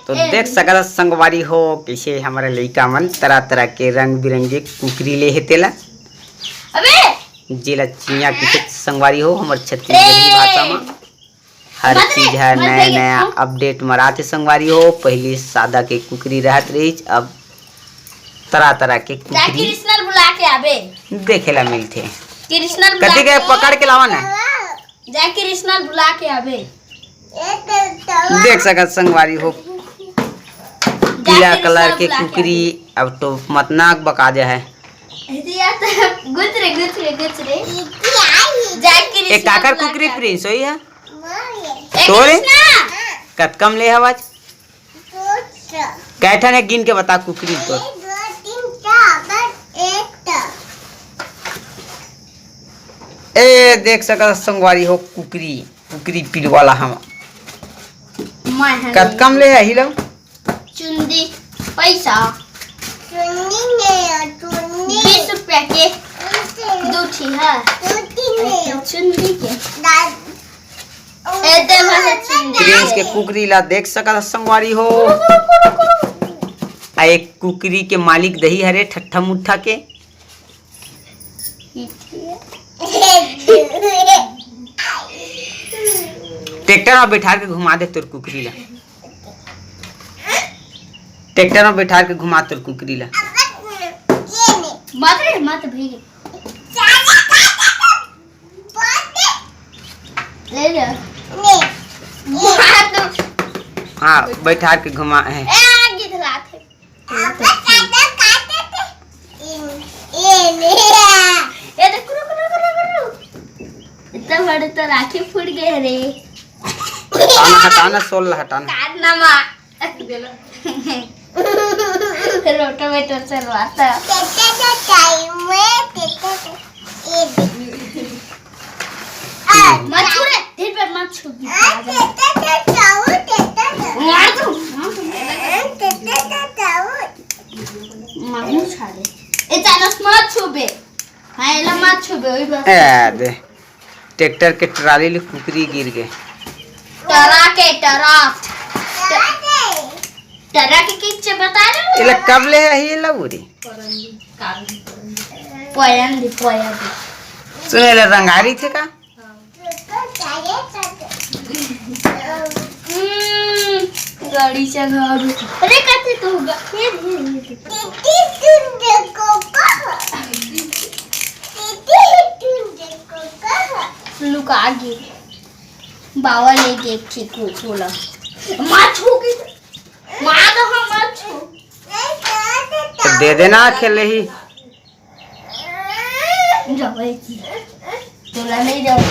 तो देख सकत संगवारी हो कैसे हमारे लइका मन तरह तरह के रंग बिरंगे कुकरी ले हेतेला जेला चिया के संगवारी हो हमर छत्तीसगढ़ी भाषा में हर चीज है नया नया अपडेट मराते संगवारी हो। पहले सादा के कुकरी रहत रही, अब तरह तरह के कुकरी देखेला मिलते। कथी के पकड़ के लावन है बुला के आबे देख सकत संगवारी हो पीला कलर के कुकरी अब तो मतनाक बका जा है। एक काकर कुकरी प्रिंस होई है तोरे कतकम ले हवाज कैठन है गिन के बता कुकरी तो ए देख सकत संगवारी हो कुकरी कुकरी पीर वाला हम कतकम ले ही लो चुंदी पैसा 20 रुपया के दो ठी है चुंदी के प्रिंस के कुकरी ला देख सकत संगवारी हो। आ एक कुकरी के मालिक दही हरे ठट्ठा मुट्ठा के ट्रैक्टर में बैठा के घुमा दे तोर कुकरी ला ट्रैक्टर में बैठा के घुमा तोर कुकरी ला मत भीगे ले ले हाँ बैठा के घुमा है इतना बड़े तो राखी फूट गए रे हटाना सोल हटाना रोटावेटर चलवाता मत छू रे धीरे पे मत छू मामू छाड़े ए चानस मत छूबे हां एला मत छूबे ओई बस ए दे ट्रैक्टर के ट्राली ले कुकरी गिर गए टरा के किच्चे बता रहे इला कब ले है ये लबूरी पोयंदी सुने ले रंगारी थे का गाड़ी चला अरे कते तो लुका गे बाबा ले के ठीक हो छोला मार छू के मार दो हम मत छू तो दे देना खेले ही जाओ तोला नहीं जाओ